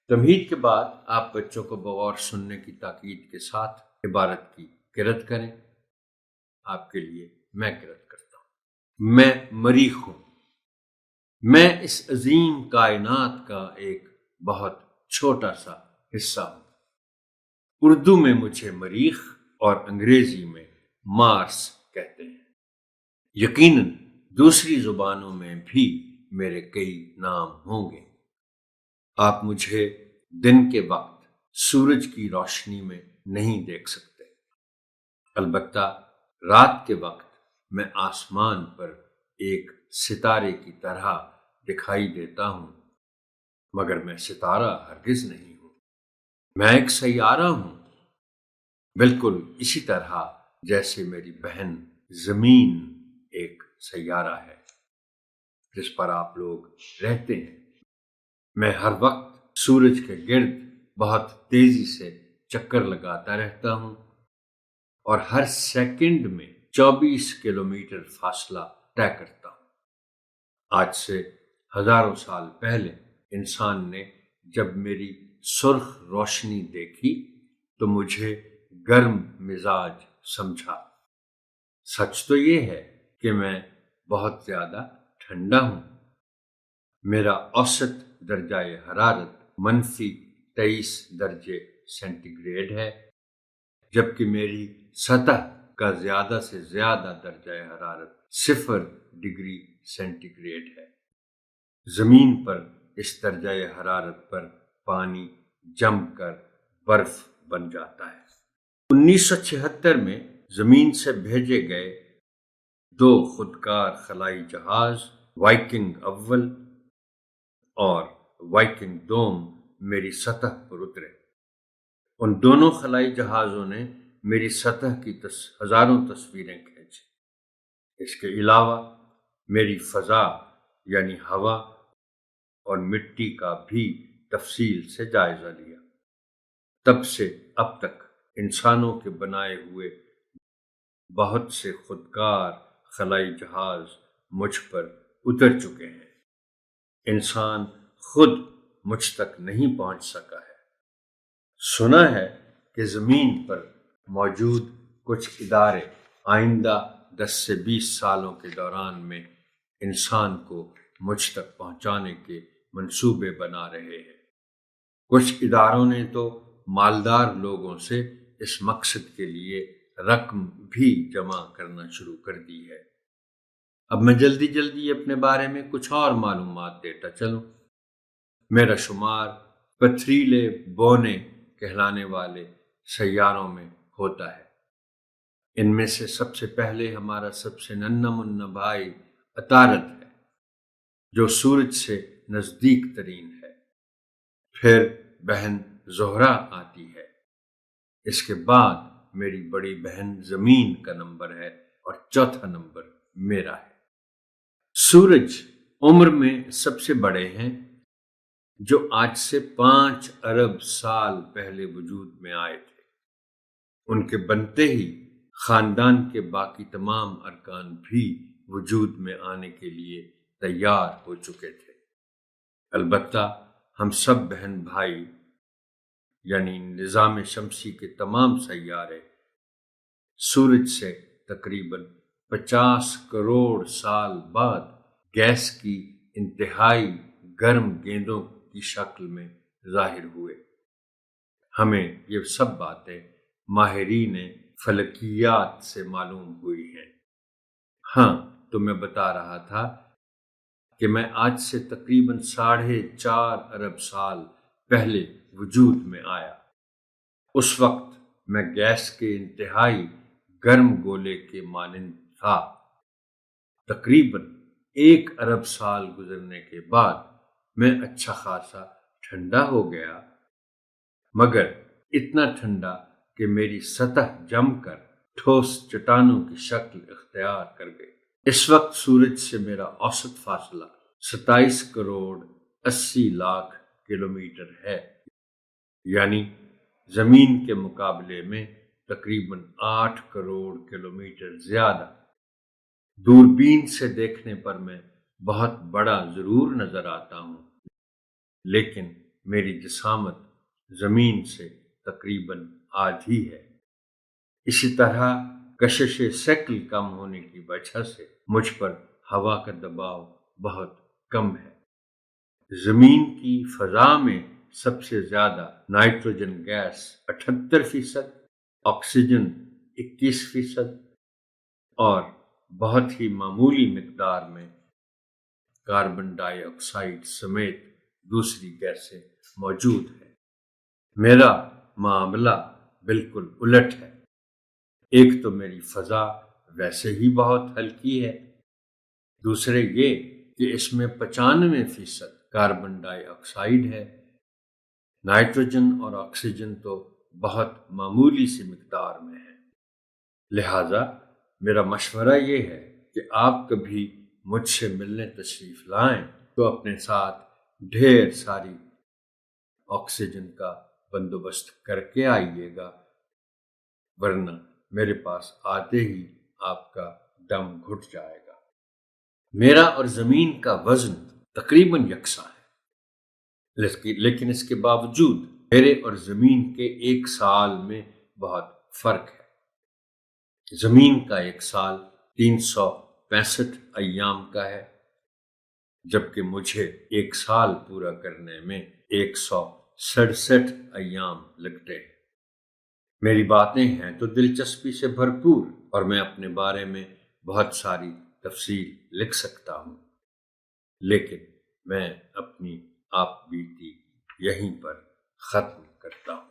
تمہید کے بعد آپ بچوں کو بغور سننے کی تاکید کے ساتھ عبارت کی قرأت کریں۔ آپ کے لیے میں قرأت کرتا ہوں۔ میں مریخ ہوں۔ میں اس عظیم کائنات کا ایک بہت چھوٹا سا حصہ ہوں۔ اردو میں مجھے مریخ اور انگریزی میں مارس کہتے ہیں۔ یقیناً دوسری زبانوں میں بھی میرے کئی نام ہوں گے۔ آپ مجھے دن کے وقت سورج کی روشنی میں نہیں دیکھ سکتے، البتہ رات کے وقت میں آسمان پر ایک ستارے کی طرح دکھائی دیتا ہوں، مگر میں ستارہ ہرگز نہیں ہوں۔ میں ایک سیارہ ہوں، بالکل اسی طرح جیسے میری بہن زمین ایک سیارہ ہے جس پر آپ لوگ رہتے ہیں۔ میں ہر وقت سورج کے گرد بہت تیزی سے چکر لگاتا رہتا ہوں اور ہر سیکنڈ میں 24 کلومیٹر فاصلہ طے کرتا ہوں۔ آج سے ہزاروں سال پہلے انسان نے جب میری سرخ روشنی دیکھی تو مجھے گرم مزاج سمجھا۔ سچ تو یہ ہے کہ میں بہت زیادہ ٹھنڈا ہوں۔ میرا اوسط درجہ حرارت -23 درجے سینٹی گریڈ ہے، جبکہ میری سطح کا زیادہ سے زیادہ درجہ حرارت 0 ڈگری سینٹی گریڈ ہے۔ زمین پر اس درجہ حرارت پر پانی جم کر برف بن جاتا ہے۔ 1976 میں زمین سے بھیجے گئے 2 خودکار خلائی جہاز وائکنگ اول اور وائکنگ دوم میری سطح پر اترے۔ ان دونوں خلائی جہازوں نے میری سطح کی ہزاروں تصویریں کھینچی۔ اس کے علاوہ میری فضا یعنی ہوا اور مٹی کا بھی تفصیل سے جائزہ لیا۔ تب سے اب تک انسانوں کے بنائے ہوئے بہت سے خودکار خلائی جہاز مجھ پر اتر چکے ہیں۔ انسان خود مجھ تک نہیں پہنچ سکا ہے۔ سنا ہے کہ زمین پر موجود کچھ ادارے آئندہ 10 سے 20 سالوں کے دوران میں انسان کو مجھ تک پہنچانے کے منصوبے بنا رہے ہیں۔ کچھ اداروں نے تو مالدار لوگوں سے اس مقصد کے لیے رقم بھی جمع کرنا شروع کر دی ہے۔ اب میں جلدی اپنے بارے میں کچھ اور معلومات دیتا چلوں۔ میرا شمار پتھریلے بونے کہلانے والے سیاروں میں ہوتا ہے۔ ان میں سے سب سے پہلے ہمارا سب سے ننھا مننا بھائی عطارد ہے، جو سورج سے نزدیک ترین ہے۔ پھر بہن زہرہ آتی ہے۔ اس کے بعد میری بڑی بہن زمین کا نمبر ہے اور چوتھا نمبر میرا ہے۔ سورج عمر میں سب سے بڑے ہیں، جو آج سے 5 ارب سال پہلے وجود میں آئے تھے۔ ان کے بنتے ہی خاندان کے باقی تمام ارکان بھی وجود میں آنے کے لیے تیار ہو چکے تھے۔ البتہ ہم سب بہن بھائی یعنی نظام شمسی کے تمام سیارے سورج سے تقریباً 50 کروڑ سال بعد گیس کی انتہائی گرم گیندوں کی شکل میں ظاہر ہوئے۔ ہمیں یہ سب باتیں ماہرین فلکیات سے معلوم ہوئی ہیں۔ ہاں، تو میں بتا رہا تھا کہ میں آج سے تقریباً 4.5 ارب سال پہلے وجود میں آیا۔ اس وقت میں گیس کے انتہائی گرم گولے کے مانند تھا۔ تقریباً 1 ارب سال گزرنے کے بعد میں اچھا خاصا ٹھنڈا ہو گیا، مگر اتنا ٹھنڈا کہ میری سطح جم کر ٹھوس چٹانوں کی شکل اختیار کر گئی۔ اس وقت سورج سے میرا اوسط فاصلہ 27 کروڑ 80 لاکھ کلومیٹر ہے، یعنی زمین کے مقابلے میں تقریباً 8 کروڑ کلومیٹر زیادہ۔ دوربین سے دیکھنے پر میں بہت بڑا ضرور نظر آتا ہوں، لیکن میری جسامت زمین سے تقریباً آدھی ہے۔ اسی طرح کشش سیکل کم ہونے کی وجہ سے مجھ پر ہوا کا دباؤ بہت کم ہے۔ زمین کی فضا میں سب سے زیادہ نائٹروجن گیس 78%، آکسیجن 21% اور بہت ہی معمولی مقدار میں کاربن ڈائی آکسائڈ سمیت دوسری گیسیں موجود ہیں۔ میرا معاملہ بالکل الٹ ہے۔ ایک تو میری فضا ویسے ہی بہت ہلکی ہے، دوسرے یہ کہ اس میں 95% کاربن ڈائی آکسائڈ ہے۔ نائٹروجن اور آکسیجن تو بہت معمولی سی مقدار میں ہے۔ لہذا میرا مشورہ یہ ہے کہ آپ کبھی مجھ سے ملنے تشریف لائیں تو اپنے ساتھ ڈھیر ساری آکسیجن کا بندوبست کر کے آئیے گا، ورنہ میرے پاس آتے ہی آپ کا دم گھٹ جائے گا۔ میرا اور زمین کا وزن تقریباً یکساں ہے، لیکن اس کے باوجود میرے اور زمین کے ایک سال میں بہت فرق ہے۔ زمین کا ایک سال 365 ایام کا ہے، جبکہ مجھے ایک سال پورا کرنے میں 167 ایام لگتے ہیں۔ میری باتیں ہیں تو دلچسپی سے بھرپور، اور میں اپنے بارے میں بہت ساری تفصیل لکھ سکتا ہوں، لیکن میں اپنی آپ بیتی یہیں پر ختم کرتا ہوں۔